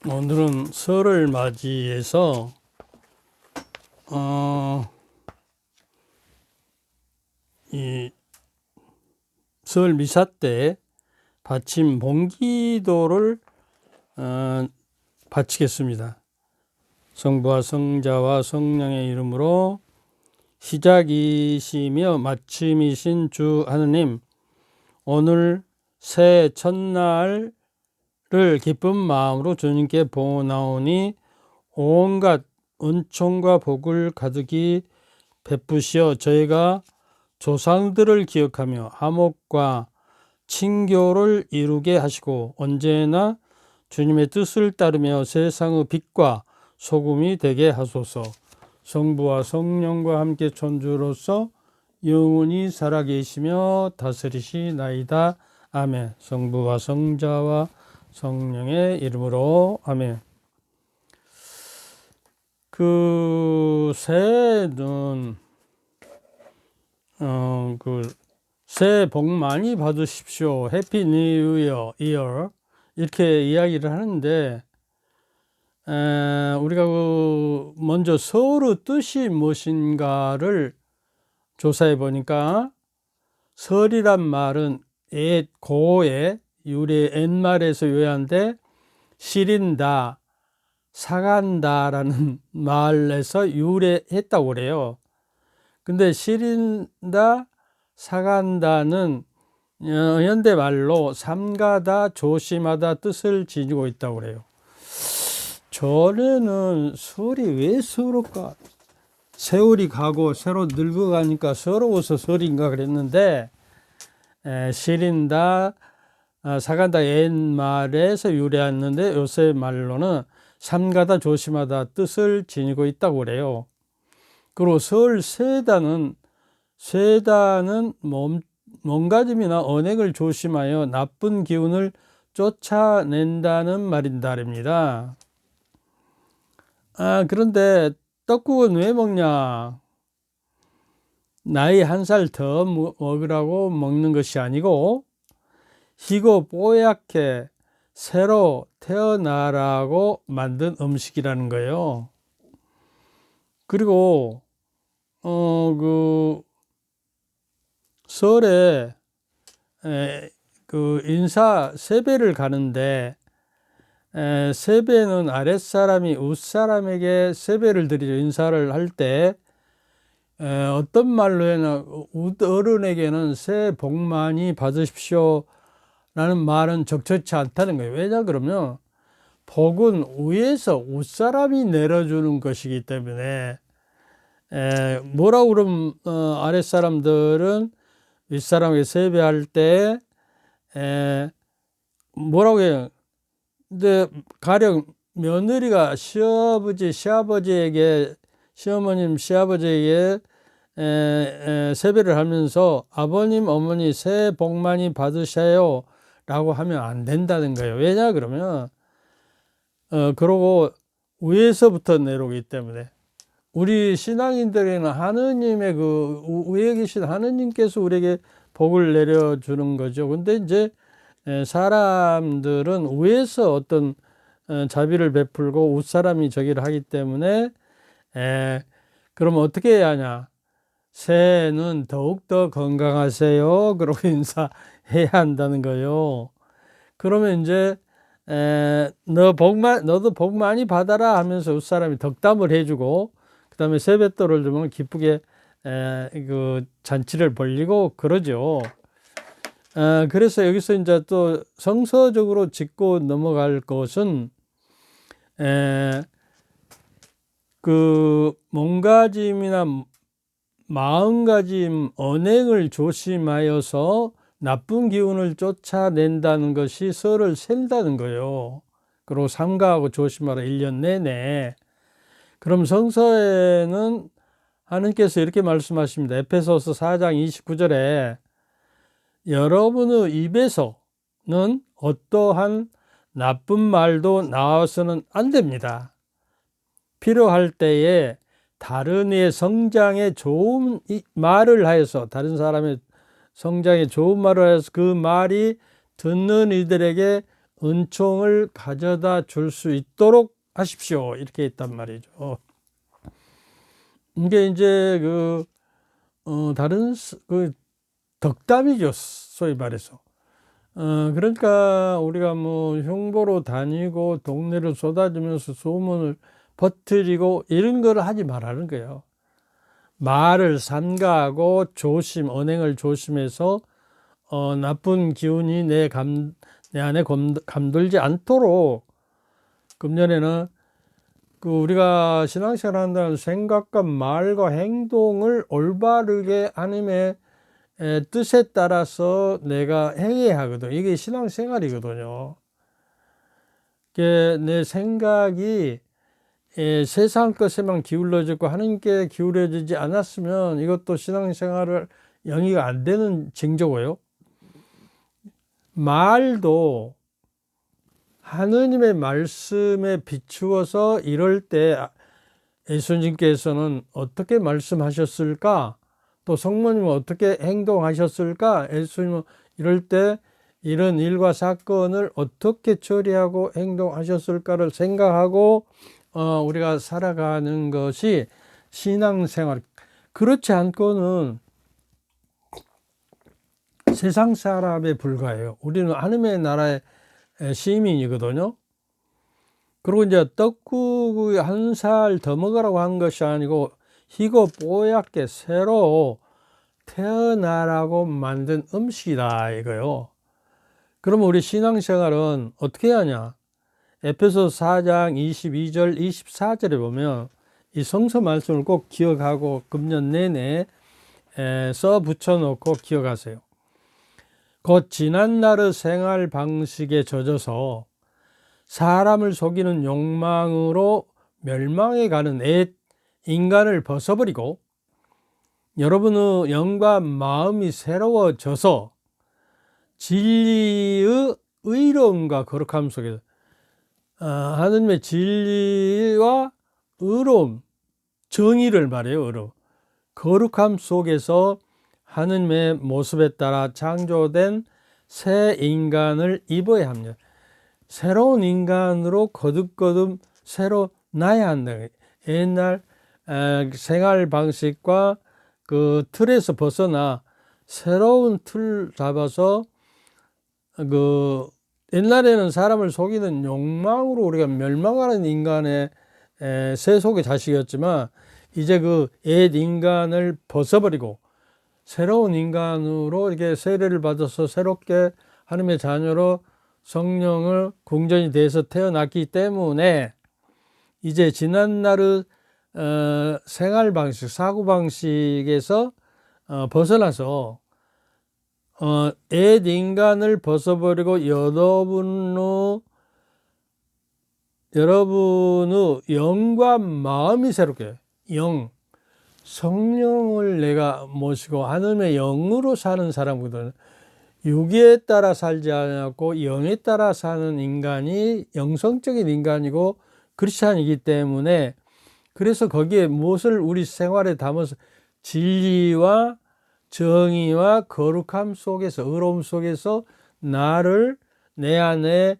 오늘은 설을 맞이해서 이 설 미사 때 바친 봉기도를 바치겠습니다. 성부와 성자와 성령의 이름으로 시작이시며 마침이신 주 하느님, 오늘 새 첫날을 기쁜 마음으로 주님께 봉헌하오니 온갖 은총과 복을 가득히 베푸시어 저희가 조상들을 기억하며 화목과 친교를 이루게 하시고 언제나 주님의 뜻을 따르며 세상의 빛과 소금이 되게 하소서. 성부와 성령과 함께 천주로서 영원히 살아계시며 다스리시나이다. 아멘. 성부와 성자와 성령의 이름으로 아멘. 새해는 새해 복 많이 받으십시오. 해피 뉴 이어 이렇게 이야기를 하는데, 우리가 먼저 설의 뜻이 무엇인가를 조사해 보니까, 설이란 말은 고의 유래 옛말에서 요약한데 시린다, 사간다라는 말에서 유래했다고 그래요. 근데 시린다, 사간다는 현대말로 삼가다, 조심하다 뜻을 지니고 있다고 그래요. 전에는 설이 왜 서러울까? 세월이 가고 새로 늙어가니까 서러워서 설인가 그랬는데, 시린다, 사간다 옛말에서 유래했는데 요새 말로는 삼가다, 조심하다 뜻을 지니고 있다고 그래요. 그리고 설 세다는 몸가짐이나 언행을 조심하여 나쁜 기운을 쫓아낸다는 말입니다. 그런데 떡국은 왜 먹냐? 나이 한 살 더 먹으라고 먹는 것이 아니고 희고 뽀얗게 새로 태어나라고 만든 음식이라는 거예요. 그리고 설에 인사 세배를 가는데, 세배는 아랫사람이 윗사람에게 세배를 드리죠. 인사를 할 때 어떤 말로 해나 윗어른에게는 새해 복 많이 받으십시오 라는 말은 적절치 않다는 거예요. 왜냐 그러면 복은 위에서 윗사람이 내려주는 것이기 때문에, 뭐라고 그러면 아랫사람들은 윗사람에게 세배할 때 뭐라고 해요? 근데 가령 며느리가 시아버지에게, 시어머님, 시아버지에게 세배를 하면서 아버님, 어머니 새해 복 많이 받으셔요 라고 하면 안 된다는 거예요. 왜냐 그러면 그러고 위에서부터 내려오기 때문에, 우리 신앙인들에게는 하느님의 위에 계신 하느님께서 우리에게 복을 내려주는 거죠. 근데 이제 사람들은 위에서 어떤 자비를 베풀고 윗사람이 저기를 하기 때문에, 그럼 어떻게 해야 하냐? 새해는 더욱더 건강하세요 그러고 인사해야 한다는 거예요. 그러면 이제 너도 복 많이 받아라 하면서 윗사람이 덕담을 해주고, 그 다음에 세뱃돈을 주면 기쁘게 잔치를 벌리고 그러죠. 그래서 여기서 이제 또 성서적으로 짚고 넘어갈 것은, 몸가짐이나 마음가짐, 언행을 조심하여서 나쁜 기운을 쫓아낸다는 것이 설을 샌다는 거예요. 그리고 삼가하고 조심하라 1년 내내. 그럼 성서에는 하느님께서 이렇게 말씀하십니다. 에베소서 4장 29절에 여러분의 입에서는 어떠한 나쁜 말도 나와서는 안 됩니다. 필요할 때에 다른 이의 성장에 좋은 말을 하여서, 다른 사람의 성장에 좋은 말을 하여서 그 말이 듣는 이들에게 은총을 가져다 줄 수 있도록 하십시오. 이렇게 했단 말이죠. 이게 이제 다른 덕담이죠. 소위 말해서. 그러니까 우리가 뭐 흉보로 다니고 동네를 쏟아지면서 소문을 퍼뜨리고 이런 걸 하지 말라는 거예요. 말을 삼가하고 언행을 조심해서 나쁜 기운이 내 안에 감돌지 않도록. 금년에는 우리가 신앙생활 한다는 생각과 말과 행동을 올바르게 하나님의 뜻에 따라서 내가 행해야 하거든. 이게 신앙생활이거든요. 내 생각이 세상 것에만 기울어지고 하나님께 기울어지지 않았으면 이것도 신앙생활을 영위가 안 되는 징조고요. 말도 하느님의 말씀에 비추어서 이럴 때 예수님께서는 어떻게 말씀하셨을까? 또 성모님은 어떻게 행동하셨을까? 예수님은 이럴 때 이런 일과 사건을 어떻게 처리하고 행동하셨을까를 생각하고 우리가 살아가는 것이 신앙생활. 그렇지 않고는 세상 사람에 불과해요. 우리는 하나님의 나라의 시민이거든요. 그리고 이제 떡국이 한 살 더 먹으라고 한 것이 아니고 희고 뽀얗게 새로 태어나라고 만든 음식이다 이거요. 그러면 우리 신앙생활은 어떻게 하냐? 에베소서 4장 22절 24절에 보면 이 성서 말씀을 꼭 기억하고 금년 내내 써 붙여놓고 기억하세요. 곧 지난날의 생활 방식에 젖어서 사람을 속이는 욕망으로 멸망해 가는 옛 인간을 벗어버리고 여러분의 영과 마음이 새로워져서 진리의 의로움과 거룩함 속에서 하느님의 진리와 의로움, 정의를 말해요. 의로움. 거룩함 속에서 하느님의 모습에 따라 창조된 새 인간을 입어야 합니다. 새로운 인간으로 거듭거듭 새로 나야 한다. 옛날 생활 방식과 그 틀에서 벗어나 새로운 틀 잡아서 옛날에는 사람을 속이는 욕망으로 우리가 멸망하는 인간의 세속의 자식이었지만 이제 옛 인간을 벗어버리고 새로운 인간으로 이렇게 세례를 받아서 새롭게 하나님의 자녀로 성령을 궁전이 돼서 태어났기 때문에 이제 지난날의 생활 방식, 사고 방식에서 벗어나서 옛 인간을 벗어버리고 여러분의 영과 마음이 새롭게 성령을 내가 모시고 하나님의 영으로 사는 사람거든. 육에 따라 살지 않았고 영에 따라 사는 인간이 영성적인 인간이고 크리스찬이기 때문에 그래서 거기에 무엇을 우리 생활에 담아서 진리와 정의와 거룩함 속에서 의로움 속에서 나를 내 안에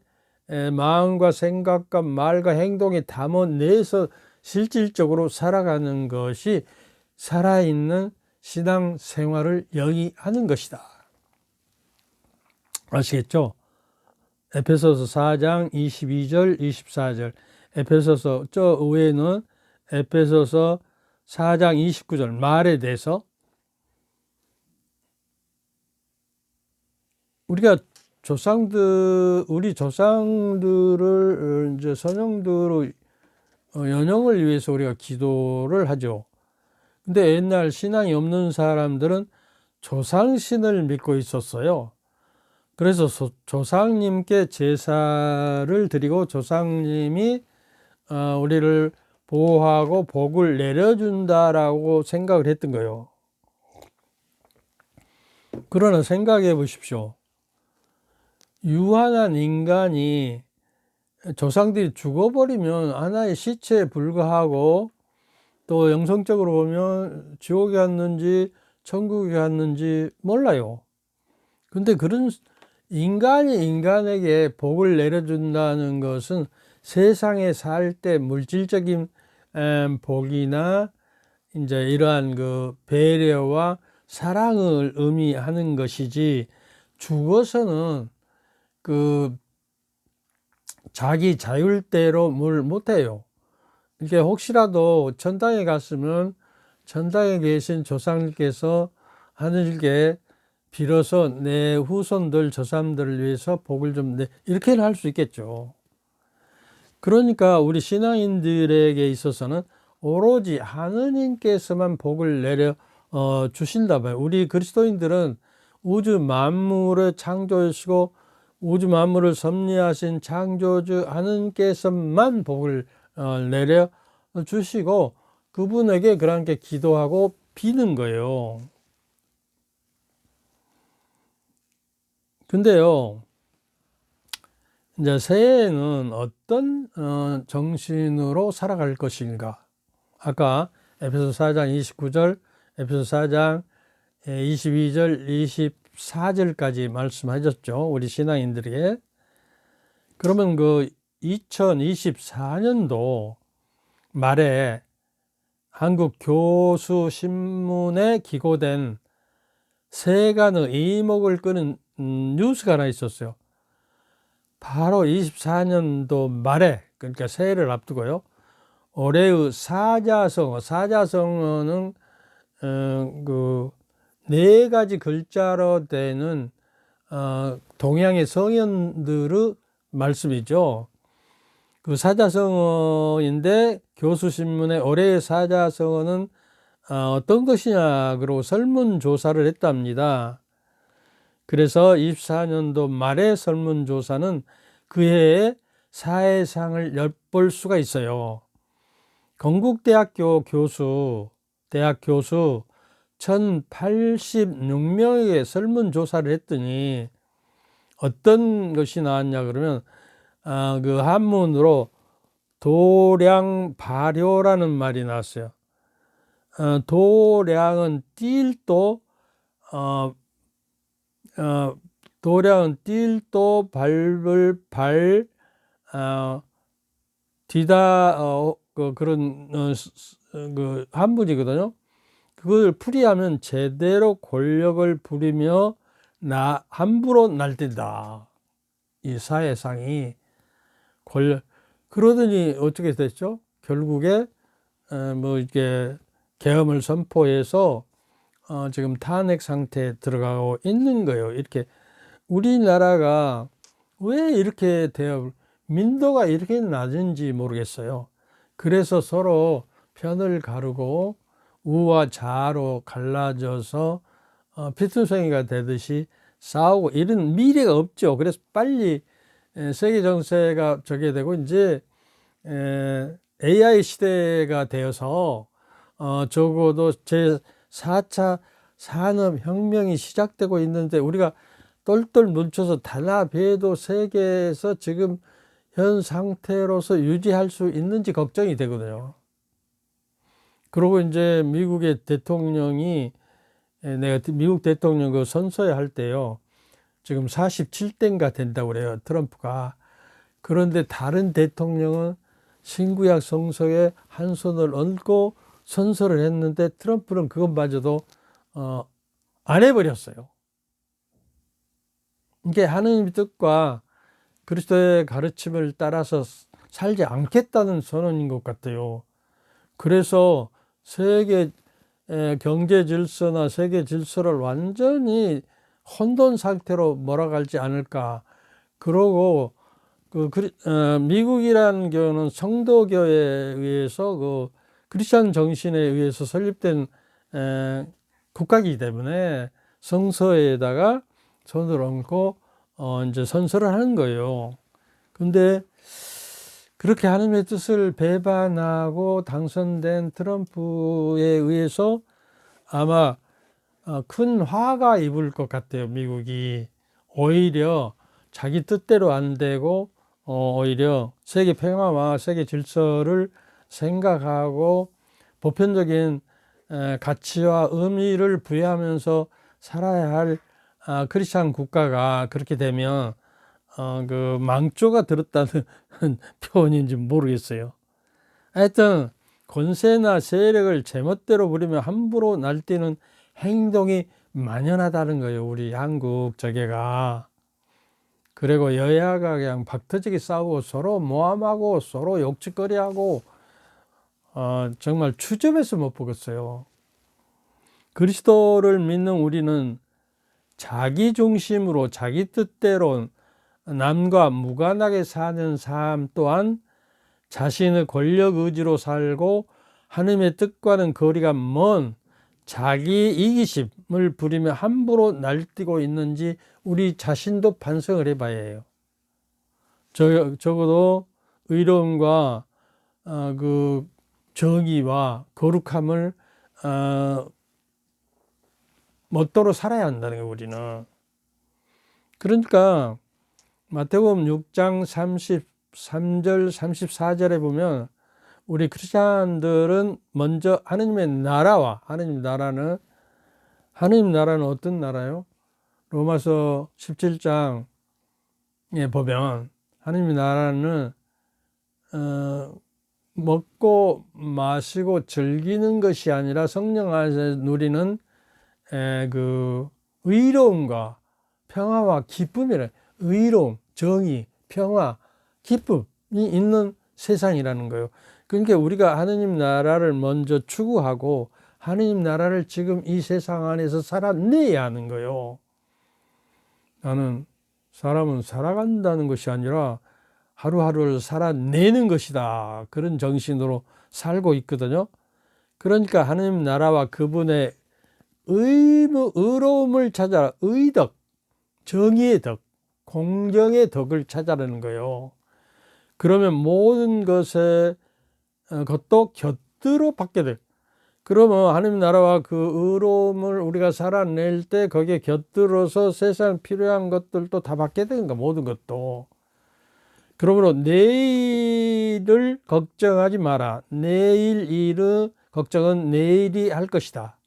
마음과 생각과 말과 행동에 담아내서 실질적으로 살아가는 것이 살아있는 신앙 생활을 영위하는 것이다. 아시겠죠? 에베소서 4장 22절 24절 에베소서 저 위에는 에베소서 4장 29절 말에 대해서 우리가 우리 조상들을 이제 선영들의 연영을 위해서 우리가 기도를 하죠. 근데 옛날 신앙이 없는 사람들은 조상신을 믿고 있었어요. 그래서 조상님께 제사를 드리고 조상님이 우리를 보호하고 복을 내려준다라고 생각을 했던 거예요. 그러나 생각해 보십시오. 유한한 인간이 조상들이 죽어버리면 하나의 시체에 불과하고 또 영성적으로 보면 지옥에 갔는지 천국에 갔는지 몰라요. 근데 그런 인간이 인간에게 복을 내려준다는 것은 세상에 살 때 물질적인 복이나 이제 이러한 그 배려와 사랑을 의미하는 것이지, 죽어서는 그 자기 자율대로 뭘 못해요. 이게 혹시라도 천당에 갔으면 천당에 계신 조상님께서 하늘께 빌어서 내 후손들 저 사람들을 위해서 복을 좀 내, 이렇게는 할 수 있겠죠. 그러니까 우리 신앙인들에게 있어서는 오로지 하느님께서만 복을 내려 주신다 봐요. 우리 그리스도인들은 우주 만물을 창조하시고 우주 만물을 섭리하신 창조주 하느님께서만 복을 내려 주시고 그분에게 그렇게 기도하고 비는 거예요. 근데요, 이제 새해에는 어떤 정신으로 살아갈 것인가? 아까 에베소 4장 29절, 에베소 4장 22절, 24절까지 말씀하셨죠. 우리 신앙인들에게. 그러면 그 2024년도 말에 한국 교수 신문에 기고된 세간의 이목을 끄는 뉴스가 하나 있었어요. 바로 24년도 말에, 그러니까 새해를 앞두고요, 올해의 사자성어, 사자성어는 그 네 가지 글자로 되는 동양의 성현들의 말씀이죠. 그 사자성어인데 교수신문의 올해의 사자성어는 어떤 것이냐 그러고 설문조사를 했답니다. 그래서 24년도 말의 설문조사는 그 해에 사회상을 엿볼 수가 있어요. 건국대학교 교수, 대학 교수 1086명에게 설문조사를 했더니 어떤 것이 나왔냐 그러면 그 한문으로 도량발효라는 말이 나왔어요. 도량은 띨도 도량은 띨도 밟을 발 뒤다 그런 그 한문이거든요. 그걸 풀이하면 제대로 권력을 부리며 함부로 날뛴다. 이 사회상이 권력. 그러더니 어떻게 됐죠? 결국에 뭐 이렇게 계엄을 선포해서 지금 탄핵 상태에 들어가고 있는 거예요. 이렇게 우리나라가 왜 이렇게 민도가 이렇게 낮은지 모르겠어요. 그래서 서로 편을 가르고 우와 좌로 갈라져서 피투성이가 되듯이 싸우고 이런 미래가 없죠. 그래서 빨리 세계 정세가 저게 되고 이제 AI 시대가 되어서 적어도 제 4차 산업혁명이 시작되고 있는데 우리가 똘똘 뭉쳐서 단합해도 세계에서 지금 현 상태로서 유지할 수 있는지 걱정이 되거든요. 그리고 이제 미국의 대통령이 내가 미국 대통령 그 선서할 때요, 지금 47대인가 된다고 그래요, 트럼프가. 그런데 다른 대통령은 신구약 성서에 한 손을 얹고 선서를 했는데 트럼프는 그것마저도 안 해버렸어요. 이게 하느님의 뜻과 그리스도의 가르침을 따라서 살지 않겠다는 선언인 것 같아요. 그래서 세계 경제 질서나 세계 질서를 완전히 혼돈 상태로 몰아갈지 않을까. 그러고 미국이라는 경우는 성도교에 의해서 그 크리스천 정신에 의해서 설립된 국가이기 때문에 성서에다가 손을 얹고 이제 선서를 하는 거예요. 근데 그렇게 하나님의 뜻을 배반하고 당선된 트럼프에 의해서 아마 큰 화가 입을 것 같아요. 미국이 오히려 자기 뜻대로 안 되고 오히려 세계 평화와 세계 질서를 생각하고 보편적인 가치와 의미를 부여하면서 살아야 할 크리스천 국가가 그렇게 되면 그 망조가 들었다는 표현인지 모르겠어요. 하여튼 권세나 세력을 제멋대로 부리며 함부로 날뛰는 행동이 만연하다는 거예요. 우리 한국 저게가. 그리고 여야가 그냥 박터지게 싸우고 서로 모함하고 서로 욕짓거리하고 정말 추접해서 못 보겠어요. 그리스도를 믿는 우리는 자기 중심으로 자기 뜻대로 남과 무관하게 사는 삶 또한 자신의 권력 의지로 살고 하나님의 뜻과는 거리가 먼 자기 이기심을 부리며 함부로 날뛰고 있는지 우리 자신도 반성을 해봐야 해요. 적어도 의로움과 그 정의와 거룩함을 멋대로 살아야 한다는 거예요, 우리는. 그러니까 마태복음 6장 33절 34절에 보면 우리 크리스찬들은 먼저 하나님의 나라와, 하나님 나라는 어떤 나라요? 로마서 17장에 보면 하나님의 나라는 먹고 마시고 즐기는 것이 아니라 성령 안에서 누리는 그 의로움과 평화와 기쁨이라, 의로움, 정의, 평화, 기쁨이 있는 세상이라는 거예요. 그러니까 우리가 하느님 나라를 먼저 추구하고 하느님 나라를 지금 이 세상 안에서 살아내야 하는 거예요. 나는 사람은 살아간다는 것이 아니라 하루하루를 살아내는 것이다, 그런 정신으로 살고 있거든요. 그러니까 하느님 나라와 그분의 의로움을 찾아라. 의덕, 정의의 덕, 공정의 덕을 찾아라는 거예요. 그러면 모든 것도 곁들어 받게 돼. 그러면 하나님 나라와 그 의로움을 우리가 살아낼 때 거기에 곁들어서 세상 필요한 것들도 다 받게 되는 거야, 모든 것도. 그러므로 내일을 걱정하지 마라. 내일 일의 걱정은 내일이 할 것이다.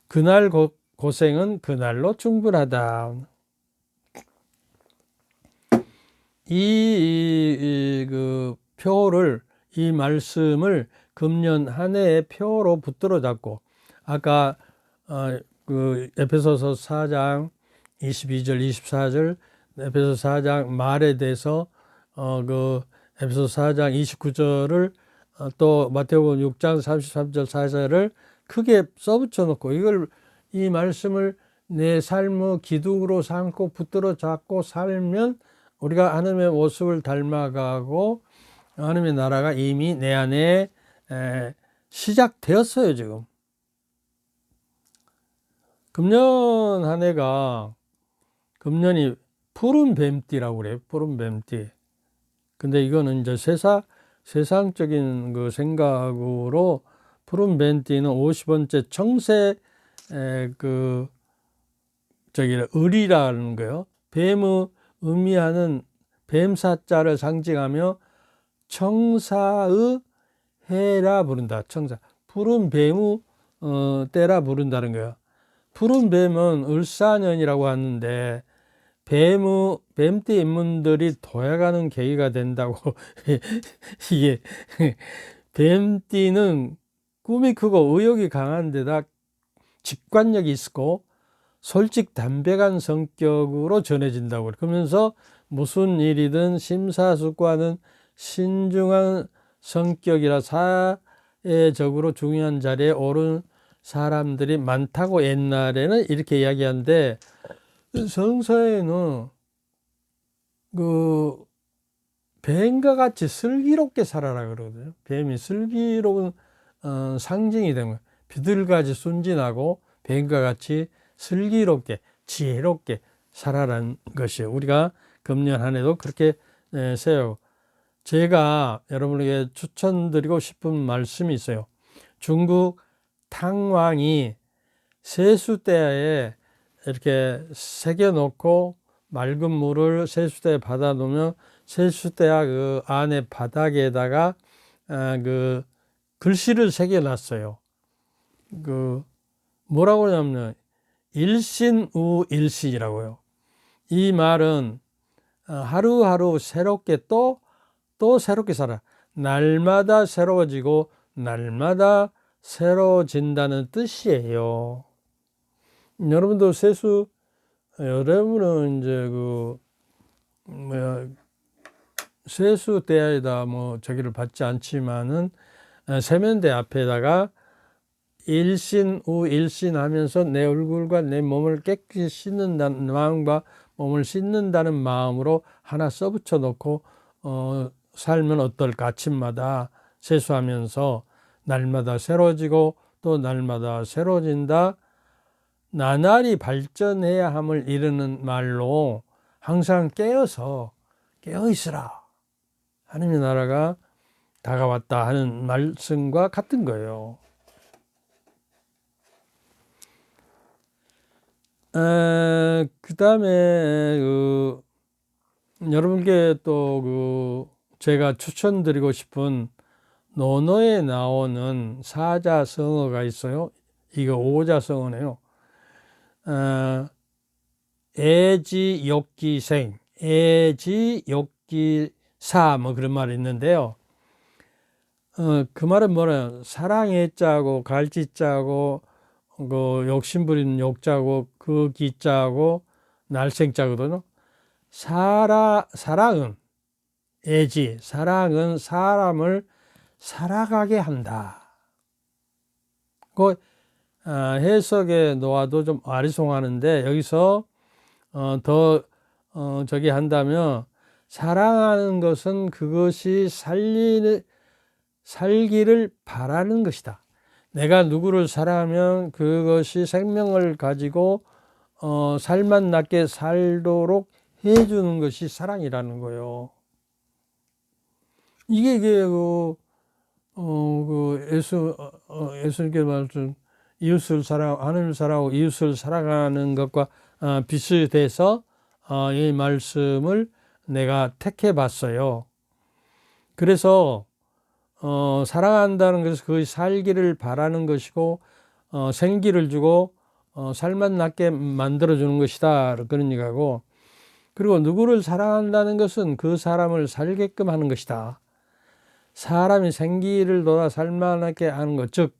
그날 고생은 그날로 충분하다. 그 표를, 이 말씀을 금년 한 해의 표로 붙들어 잡고, 아까 그 에베소서 4장 22절 24절, 에베소서 4장 말에 대해서 그 에베소서 4장 29절을 또 마태복음 6장 33절 4절을 크게 써붙여 놓고 이 말씀을 내 삶의 기둥으로 삼고 붙들어 잡고 살면 우리가 하나님의 모습을 닮아가고 하나님의 나라가 이미 내 안에 시작되었어요. 지금 금년 한 해가, 금년이 푸른 뱀띠라고 그래요. 푸른 뱀띠. 근데 이거는 이제 세상적인 그 생각으로 푸른 뱀띠는 50원째 청새 을이라는 거예요. 뱀의 의미하는 뱀사자를 상징하며 청사의 해라 부른다. 청사. 푸른 뱀의 때라 부른다는 거예요. 푸른 뱀은 을사년이라고 하는데 뱀띠 인물들이 도약하는 계기가 된다고. 이게 뱀띠는 꿈이 크고 의욕이 강한 데다 직관력이 있고 솔직 담백한 성격으로 전해진다고. 그러면서 무슨 일이든 심사숙고하는 신중한 성격이라 사회적으로 중요한 자리에 오른 사람들이 많다고 옛날에는 이렇게 이야기하는데, 성서에는 그 뱀과 같이 슬기롭게 살아라 그러거든요. 뱀이 슬기로운 상징이 되는 거예요. 비둘기같이 순진하고 뱀과 같이 슬기롭게 지혜롭게 살아라는 것이에요. 우리가 금년 한 해도 그렇게 세우고, 제가 여러분에게 추천드리고 싶은 말씀이 있어요. 중국 탕왕이 세수대에 이렇게 새겨놓고 맑은 물을 세수대에 받아 놓으면 세수대야 그 안에 바닥에다가 그 글씨를 새겨놨어요. 그 뭐라고 하냐면 일신우일신이라고요. 이 말은 하루하루 새롭게 또 새롭게 살아. 날마다 새로워지고 날마다 새로워진다는 뜻이에요. 여러분도 세수, 여러분은 이제 세수대에다 저기를 받지 않지만은 세면대 앞에다가 일신우일신 하면서 내 얼굴과 내 몸을 깨끗이 씻는다는 마음과 몸을 씻는다는 마음으로 하나 써붙여 놓고 살면 어떨까. 아침마다 세수하면서 날마다 새로워지고 또 날마다 새로워진다. 나날이 발전해야 함을 이르는 말로 항상 깨어 있으라. 하나님의 나라가 다가왔다 하는 말씀과 같은 거예요. 그 다음에 여러분께 또 제가 추천드리고 싶은 논어에 나오는 사자성어가 있어요. 이거 오자성어네요. 애지욕기생, 애지욕기사 그런 말이 있는데요. 그 말은 뭐래요? 사랑의 자고 갈지자고 욕심부리는 욕자고 그 기자고 날생자거든요. 사랑은 사랑은 사람을 살아가게 한다. 해석에 놓아도 좀 아리송하는데 여기서 저기 한다면 사랑하는 것은 그것이 살기를 바라는 것이다. 내가 누구를 사랑하면 그것이 생명을 가지고 살만 낫게 살도록 해주는 것이 사랑이라는 거예요. 이게 예수님께 말씀 이웃을 하나님을 사랑하고 이웃을 사랑하는 것과 비슷해서 이 말씀을 내가 택해 봤어요. 그래서 사랑한다는 것은 그것이 살기를 바라는 것이고 생기를 주고 살맛 나게 만들어주는 것이다. 그런 얘기하고, 그리고 누구를 사랑한다는 것은 그 사람을 살게끔 하는 것이다. 사람이 생기를 돋아 살만하게 하는 것, 즉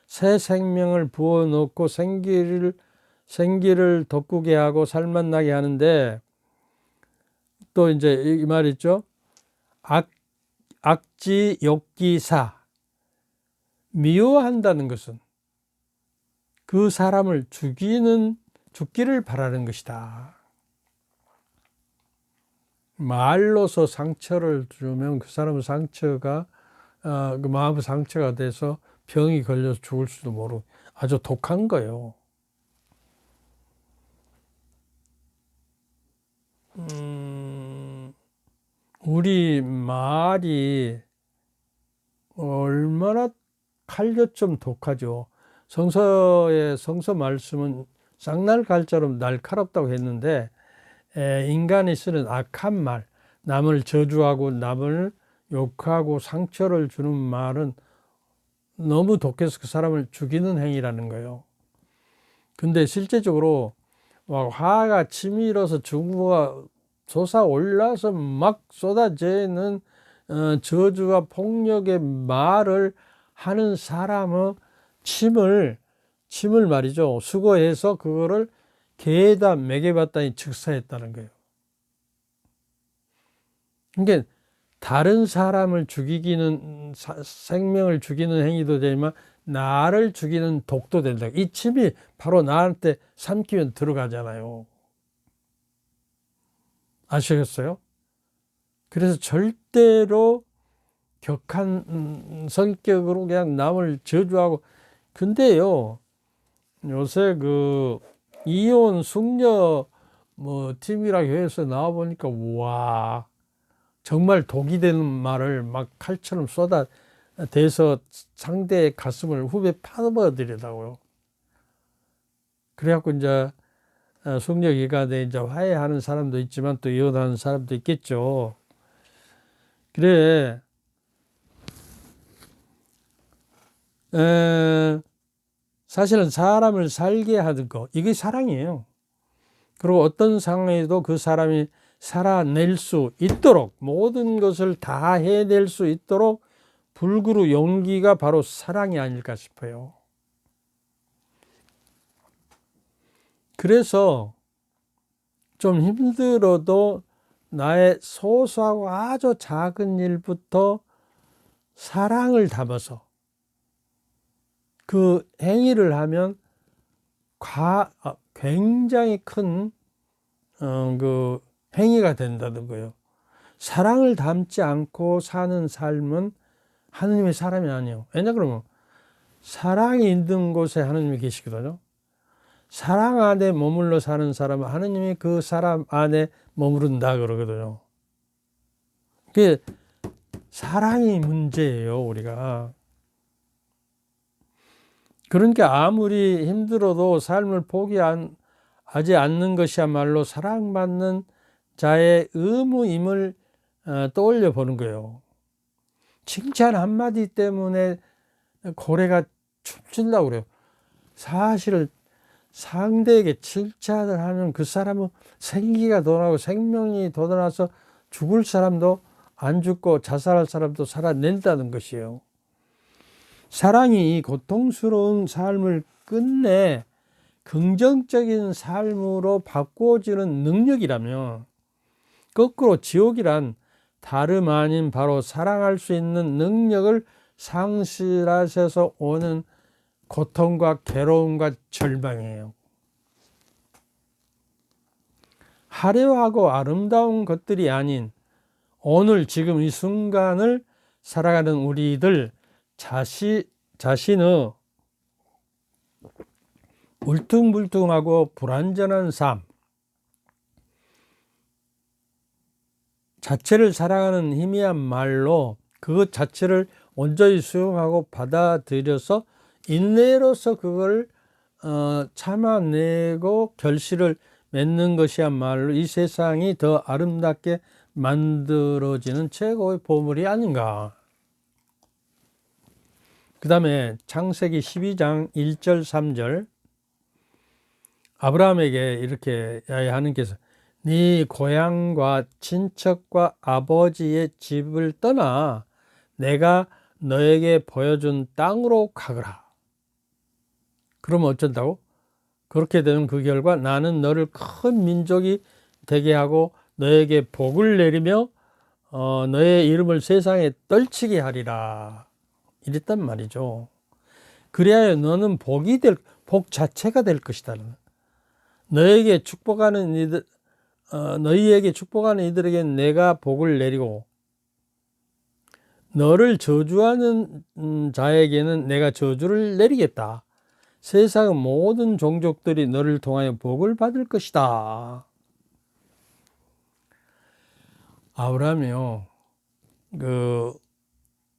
새 생명을 부어놓고 생기를 돋구게 하고 살맛나게 하는데, 또 이제 이 말 있죠. 악지욕기사, 미워한다는 것은 그 사람을 죽기를 바라는 것이다. 말로서 상처를 주면 그 사람의 상처가 그 마음의 상처가 돼서 병이 걸려서 죽을 수도 모르고 아주 독한 거예요. 우리 말이 얼마나 칼같이 독하죠. 성서 말씀은 쌍날갈처럼 날카롭다고 했는데 인간이 쓰는 악한 말, 남을 저주하고 남을 욕하고 상처를 주는 말은 너무 독해서 그 사람을 죽이는 행위라는 거예요. 근데 실제적으로 화가 치밀어서 증오가 솟아올라서 막 쏟아지는 저주와 폭력의 말을 하는 사람의 침을 말이죠. 수거해서 그거를 개에다 먹여봤다니 즉사했다는 거예요. 그러니까 다른 사람을 죽이기는 생명을 죽이는 행위도 되지만 나를 죽이는 독도 된다. 이 침이 바로 나한테 삼키면 들어가잖아요. 아시겠어요? 그래서 절대로 격한 성격으로 그냥 남을 저주하고, 근데요 요새 이혼 숙녀 팀이라고 해서 나와보니까 와 정말 독이 되는 말을 막 칼처럼 쏟아대서 상대의 가슴을 후배 파버리더라고요. 그래갖고 이제 숙녀 기간에 이제 화해하는 사람도 있지만 또 이혼하는 사람도 있겠죠. 그래 사실은 사람을 살게 하는 거, 이게 사랑이에요. 그리고 어떤 상황에도 그 사람이 살아낼 수 있도록, 모든 것을 다 해낼 수 있도록 불구루 용기가 바로 사랑이 아닐까 싶어요. 그래서 좀 힘들어도 나의 소소하고 아주 작은 일부터 사랑을 담아서 그 행위를 하면 굉장히 큰 그 행위가 된다는 거예요. 사랑을 담지 않고 사는 삶은 하느님의 사람이 아니에요. 왜냐 그러면 사랑이 있는 곳에 하느님이 계시거든요. 사랑 안에 머물러 사는 사람은 하느님이 그 사람 안에 머무른다 그러거든요. 그게 사랑이 문제예요, 우리가. 그러니까 아무리 힘들어도 삶을 포기하지 않는 것이야말로 사랑받는 자의 의무임을 떠올려 보는 거예요. 칭찬 한마디 때문에 고래가 춤춘다고 그래요. 사실은 상대에게 칭찬을 하면 그 사람은 생기가 돋아나고 생명이 돋아나서 죽을 사람도 안 죽고 자살할 사람도 살아낸다는 것이에요. 사랑이 이 고통스러운 삶을 끝내 긍정적인 삶으로 바꿔주는 능력이라면, 거꾸로 지옥이란 다름 아닌 바로 사랑할 수 있는 능력을 상실하셔서 오는 고통과 괴로움과 절망이에요. 화려하고 아름다운 것들이 아닌 오늘 지금 이 순간을 살아가는 우리들 자신의 울퉁불퉁하고 불완전한 삶 자체를 살아가는 힘이야말로 그 자체를 온전히 수용하고 받아들여서 인내로서 그걸 참아내고 결실을 맺는 것이야말로 이 세상이 더 아름답게 만들어지는 최고의 보물이 아닌가. 그 다음에 창세기 12장 1절 3절 아브라함에게 이렇게 하나님께서 네 고향과 친척과 아버지의 집을 떠나 내가 너에게 보여준 땅으로 가거라. 그러면 어쩐다고? 그렇게 되면 그 결과 나는 너를 큰 민족이 되게 하고 너에게 복을 내리며 너의 이름을 세상에 떨치게 하리라. 이랬단 말이죠. 그래야 너는 복 자체가 될 것이다. 너희에게 축복하는 이들에게 내가 복을 내리고 너를 저주하는 자에게는 내가 저주를 내리겠다. 세상의 모든 종족들이 너를 통하여 복을 받을 것이다. 아브라함이요,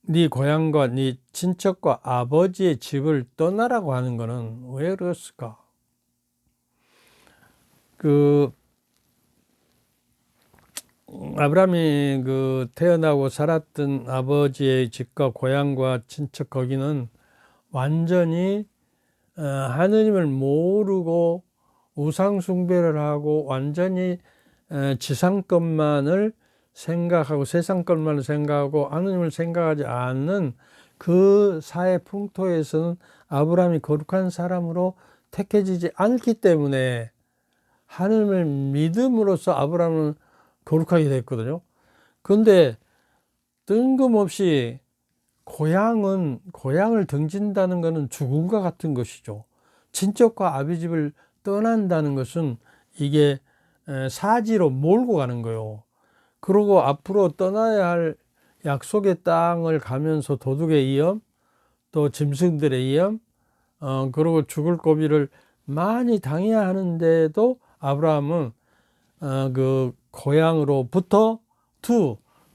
네 고향과 네 친척과 아버지의 집을 떠나라고 하는 것은 왜 그랬을까? 아브라함이 태어나고 살았던 아버지의 집과 고향과 친척 거기는 완전히 하느님을 모르고 우상 숭배를 하고 완전히 지상 것만을 생각하고 세상 것만을 생각하고 하느님을 생각하지 않는 그 사회 풍토에서는 아브라함이 거룩한 사람으로 택해지지 않기 때문에 하느님을 믿음으로써 아브라함은 거룩하게 됐거든요. 그런데 뜬금없이 고향을 등진다는 것은 죽음과 같은 것이죠. 친척과 아비 집을 떠난다는 것은 이게 사지로 몰고 가는 거예요. 그리고 앞으로 떠나야 할 약속의 땅을 가면서 도둑의 위험, 또 짐승들의 위험, 그리고 죽을 고비를 많이 당해야 하는데도 아브라함은 그 고향으로부터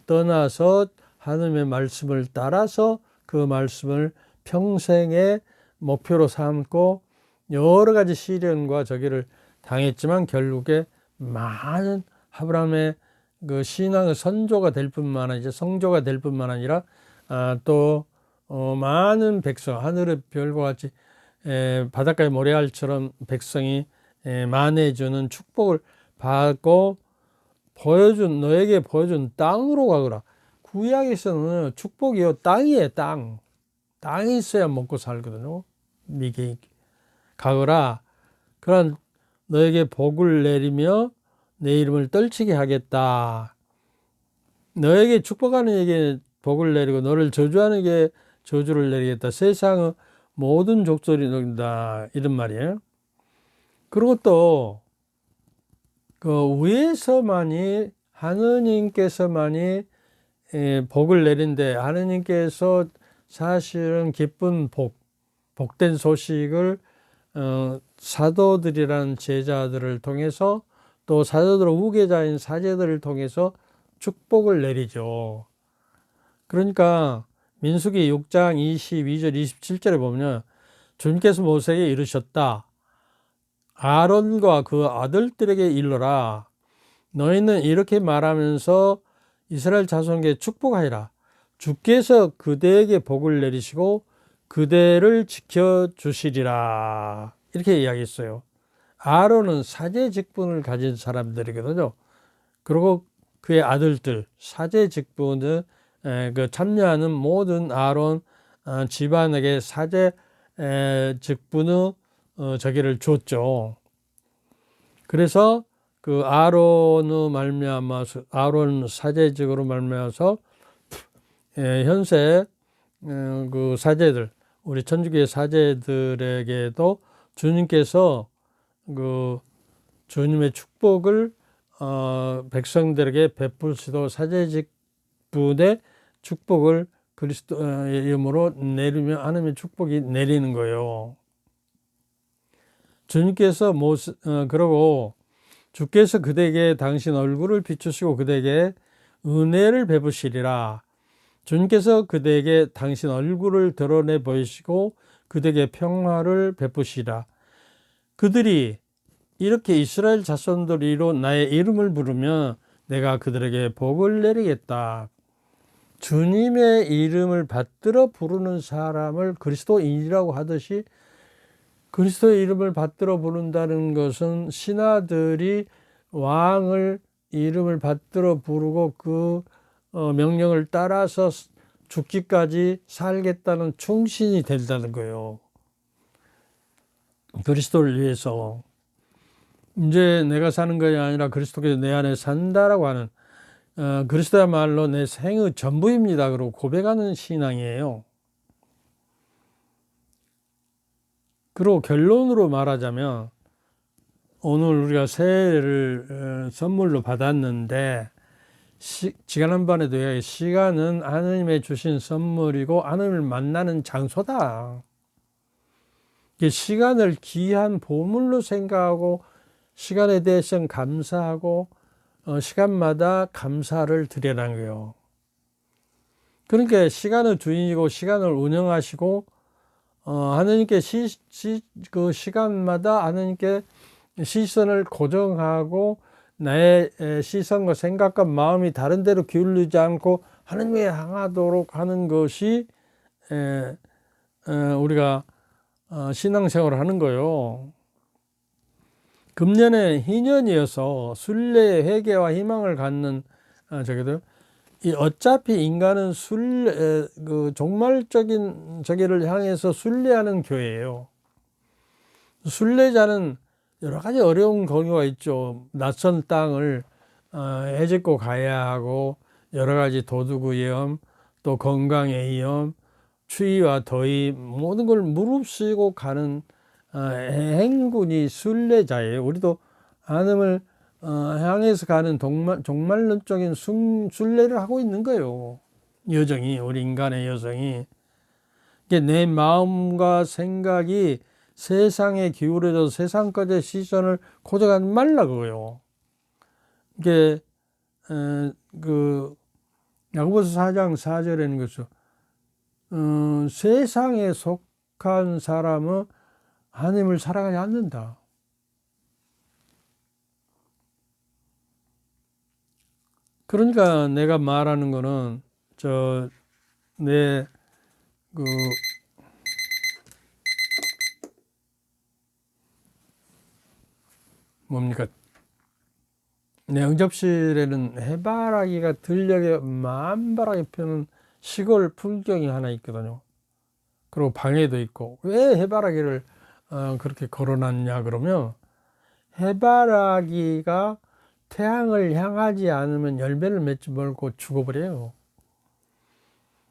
떠나서 하나님의 말씀을 따라서 그 말씀을 평생의 목표로 삼고 여러 가지 시련과 저기를 당했지만 결국에 많은 아브라함의 그 신앙의 선조가 될 뿐만 아니라 성조가 될 뿐만 아니라 또 많은 백성, 하늘의 별과 같이 바닷가의 모래알처럼 백성이 만해주는 축복을 받고 너에게 보여준 땅으로 가거라. 구약에서는 축복이요, 땅이에요. 땅이 있어야 먹고 살거든요. 미개 가거라. 그런 너에게 복을 내리며 내 이름을 떨치게 하겠다. 너에게 축복하는 에게 복을 내리고 너를 저주하는 에게 저주를 내리겠다. 세상의 모든 족속이 너다. 이런 말이에요. 그리고 또 그 위에서만이 하느님께서만이 복을 내린데, 하느님께서 사실은 기쁜 복된 소식을 사도들이라는 제자들을 통해서, 또 사도들의 후계자인 사제들을 통해서 축복을 내리죠. 그러니까 민수기 6장 22절 27절에 보면 주님께서 모세에게 이르셨다. 아론과 그 아들들에게 일러라. 너희는 이렇게 말하면서 이스라엘 자손에게 축복하리라. 주께서 그대에게 복을 내리시고 그대를 지켜주시리라. 이렇게 이야기했어요. 아론은 사제 직분을 가진 사람들이거든요. 그리고 그의 아들들, 사제 직분을 참여하는 모든 아론 집안에게 사제 직분의 저기를 줬죠. 그래서 그 아론의 말미암아서, 아론 사제직으로 말미암아서 현세 그 사제들, 우리 천주교의 사제들에게도 주님께서 그 주님의 축복을 백성들에게 베푸시도 사제직분의 축복을 그리스도의 이름으로 내리며 하나님의 축복이 내리는 거예요. 주님께서 그러고 주께서 그대에게 당신 얼굴을 비추시고 그대에게 은혜를 베푸시리라. 주님께서 그대에게 당신 얼굴을 드러내 보이시고 그대에게 평화를 베푸시라. 그들이 이렇게 이스라엘 자손들이로 나의 이름을 부르면 내가 그들에게 복을 내리겠다. 주님의 이름을 받들어 부르는 사람을 그리스도인이라고 하듯이, 그리스도의 이름을 받들어 부른다는 것은 신하들이 왕을 이름을 받들어 부르고 그 명령을 따라서 죽기까지 살겠다는 충신이 된다는 거예요. 그리스도를 위해서. 이제 내가 사는 것이 아니라 그리스도께서 내 안에 산다라고 하는, 그리스도야말로 내 생의 전부입니다. 그러고 고백하는 신앙이에요. 그리고 결론으로 말하자면, 오늘 우리가 새해를 선물로 받았는데, 지난번에도 시간은 하나님의 주신 선물이고 하나님을 만나는 장소다. 시간을 귀한 보물로 생각하고 시간에 대해서는 감사하고 시간마다 감사를 드리라는 거예요. 그러니까 시간의 주인이고 시간을 운영하시고 하나님께 그 시간마다 하나님께 시선을 고정하고 나의 시선과 생각과 마음이 다른 데로 기울이지 않고 하나님에 향하도록 하는 것이 우리가 신앙생활을 하는 거예요. 금년에 희년이어서 순례의 회개와 희망을 갖는 어차피 인간은 그 종말적인 저기를 향해서 순례하는 교회예요. 순례자는 여러 가지 어려운 경우가 있죠. 낯선 땅을 헤집고 가야 하고 여러 가지 도둑의 위험, 또 건강의 위험, 추위와 더위, 모든 걸 무릅쓰고 가는 행군이 순례자예요. 우리도 하나님을 향해서 가는 종말론적인 순례를 하고 있는 거예요. 여정이, 우리 인간의 여정이. 내 마음과 생각이 세상에 기울여져 세상 것의 시선을 고정하지 말라고요. 이게 그 야고보서 4장 4절에는 것이죠. 세상에 속한 사람은 하나님을 사랑하지 않는다. 그러니까 내가 말하는 거는 뭡니까? 내 응접실에는 해바라기가 들녘에 만발하게 피는 시골 풍경이 하나 있거든요. 그리고 방에도 있고. 왜 해바라기를 그렇게 걸어놨냐 그러면, 해바라기가 태양을 향하지 않으면 열매를 맺지 말고 죽어버려요.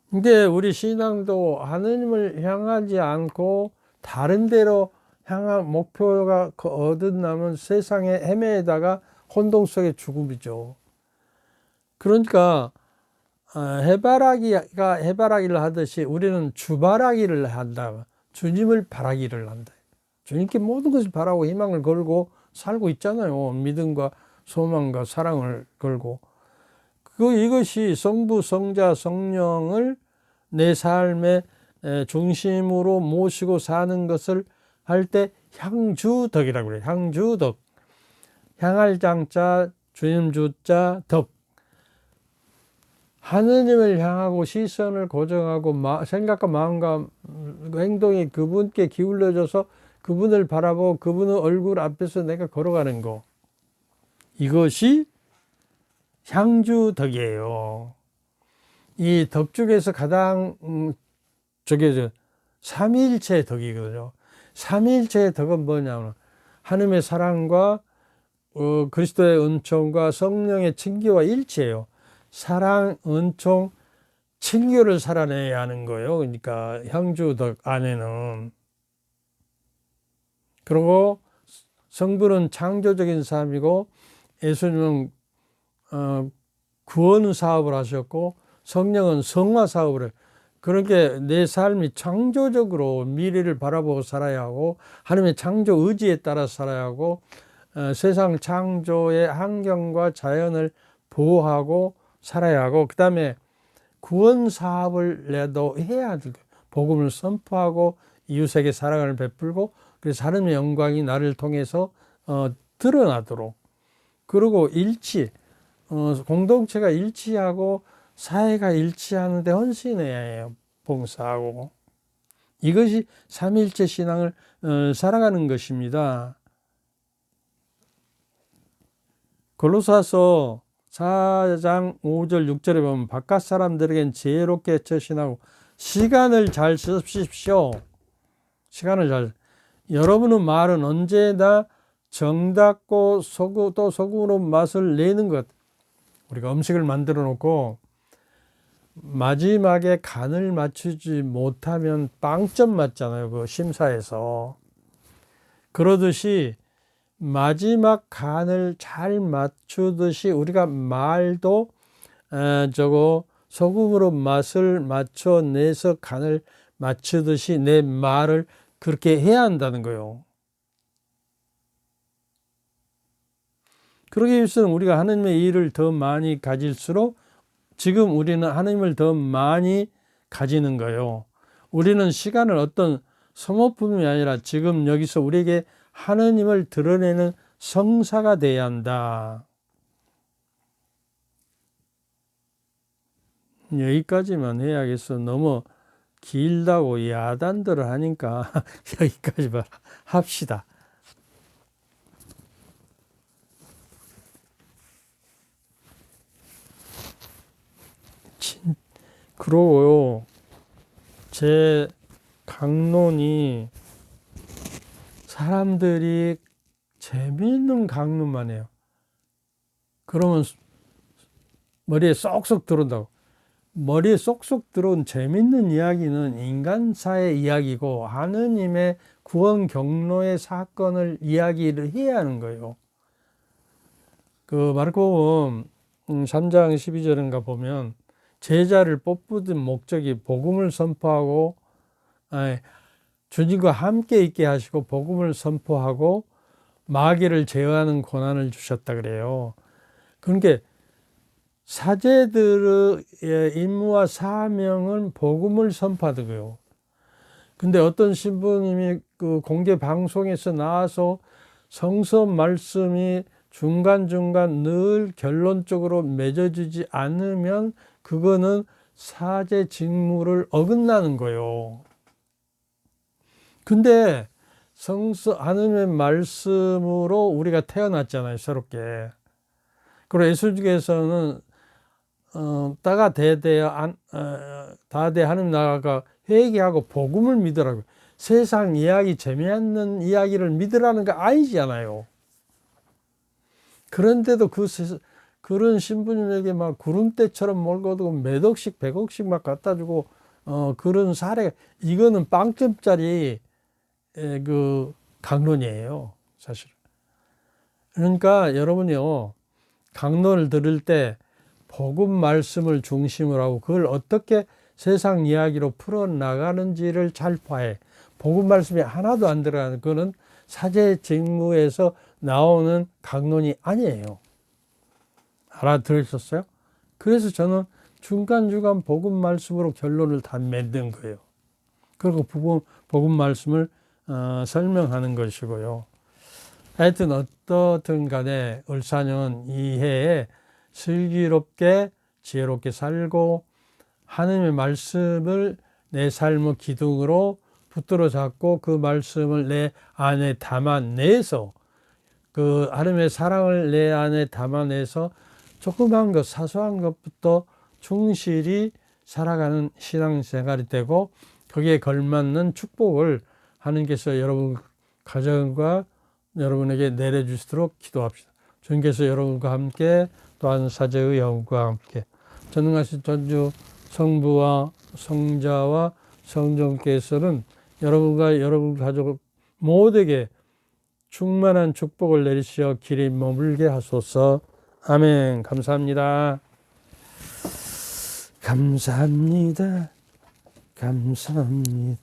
근데 우리 신앙도 하느님을 향하지 않고 다른 데로 향한 목표가 얻은다면 세상에 헤매다가 혼동 속의 죽음이죠. 그러니까 해바라기가 해바라기를 하듯이 우리는 주바라기를 한다. 주님을 바라기를 한다. 주님께 모든 것을 바라고 희망을 걸고 살고 있잖아요. 믿음과 소망과 사랑을 걸고. 이것이 성부, 성자, 성령을 내 삶의 중심으로 모시고 사는 것을 할 때 향주덕이라고 그래요. 향주덕. 향할 장자, 주님 주자, 덕. 하느님을 향하고 시선을 고정하고 생각과 마음과 행동이 그분께 기울여져서 그분을 바라보고 그분의 얼굴 앞에서 내가 걸어가는 거. 이것이 향주덕이에요. 이 덕 중에서 가장 삼위일체의 덕이거든요. 삼위일체의 덕은 뭐냐면 하느님의 사랑과 그리스도의 은총과 성령의 친교와 일치예요. 사랑, 은총, 친교를 살아내야 하는 거예요. 그러니까 향주덕 안에는. 그리고 성부는 창조적인 삶이고 예수님은 구원 사업을 하셨고 성령은 성화 사업을 해요. 그렇게 내 삶이 창조적으로 미래를 바라보고 살아야 하고 하나님의 창조 의지에 따라 살아야 하고 세상 창조의 환경과 자연을 보호하고 살아야 하고 그 다음에 구원 사업을 내도 해야 될 거예요. 복음을 선포하고 이웃에게 사랑을 베풀고 그래서 하나님의 영광이 나를 통해서 드러나도록. 그리고 일치, 공동체가 일치하고 사회가 일치하는데 헌신해야 해요. 봉사하고. 이것이 삼일체 신앙을 살아가는 것입니다. 골로새서 4장 5절 6절에 보면 바깥 사람들에겐 지혜롭게 처신하고 시간을 잘 쓰십시오. 여러분의 말은 언제나 정답고 또 소금으로 맛을 내는 것. 우리가 음식을 만들어 놓고 마지막에 간을 맞추지 못하면 빵점 맞잖아요. 그 심사에서. 그러듯이 마지막 간을 잘 맞추듯이 우리가 말도 소금으로 맛을 맞춰내서 간을 맞추듯이 내 말을 그렇게 해야 한다는 거예요. 그러기 위해서는 우리가 하나님의 일을 더 많이 가질수록 지금 우리는 하나님을 더 많이 가지는 거예요. 우리는 시간을 어떤 소모품이 아니라 지금 여기서 우리에게 하나님을 드러내는 성사가 돼야 한다. 여기까지만 해야겠어. 너무 길다고 야단들을 하니까 여기까지만 합시다. 그러고요, 제 강론이 사람들이 재미있는 강론만 해요. 그러면 머리에 쏙쏙 들어온다고. 머리에 쏙쏙 들어온 재미있는 이야기는 인간사의 이야기고 하느님의 구원 경로의 사건을 이야기를 해야 하는 거예요. 그 마르코복음 3장 12절인가 보면 제자를 뽑은 목적이 복음을 선포하고 주님과 함께 있게 하시고 복음을 선포하고 마귀를 제어하는 권한을 주셨다 그래요. 그러니까 사제들의 임무와 사명은 복음을 선포하는 거예요. 근데 어떤 신부님이 그 공개 방송에서 나와서 성서 말씀이 중간중간 늘 결론적으로 맺어지지 않으면 그거는 사제 직무를 어긋나는 거예요. 근데 하느님의 말씀으로 우리가 태어났잖아요, 새롭게. 그리고 예수님께서는 다대 하느님 나라가 회개하고 복음을 믿으라고. 세상 이야기, 재미있는 이야기를 믿으라는 거 아니잖아요. 그런데도 그런 신부님에게 막 구름대처럼 몰고 두고 몇 억씩, 100억씩 막 갖다 주고, 그런 사례가, 이거는 빵점짜리 그 강론이에요, 사실. 그러니까 여러분이요, 강론을 들을 때 복음 말씀을 중심으로 하고 그걸 어떻게 세상 이야기로 풀어나가는지를 잘 봐야 해. 복음 말씀이 하나도 안 들어가는, 그거는 사제직무에서 나오는 강론이 아니에요. 알아들으셨어요? 그래서 저는 중간중간 복음 말씀으로 결론을 다 맺는 거예요. 그리고 복음 말씀을 설명하는 것이고요. 하여튼 어떻든 간에 을사년은 이 해에 슬기롭게 지혜롭게 살고 하느님의 말씀을 내 삶의 기둥으로 붙들어 잡고 그 말씀을 내 안에 담아내서 그 하느님의 사랑을 내 안에 담아내서 조그만 것, 사소한 것부터 충실히 살아가는 신앙생활이 되고 거기에 걸맞는 축복을 하느님께서 여러분 가정과 여러분에게 내려주시도록 기도합시다. 주님께서 여러분과 함께 또한 사제의 영과 함께 전능하신 전주 성부와 성자와 성령께서는 여러분과 여러분 가족 모두에게 충만한 축복을 내리시어 길이 머물게 하소서. 아멘. 감사합니다. 감사합니다. 감사합니다.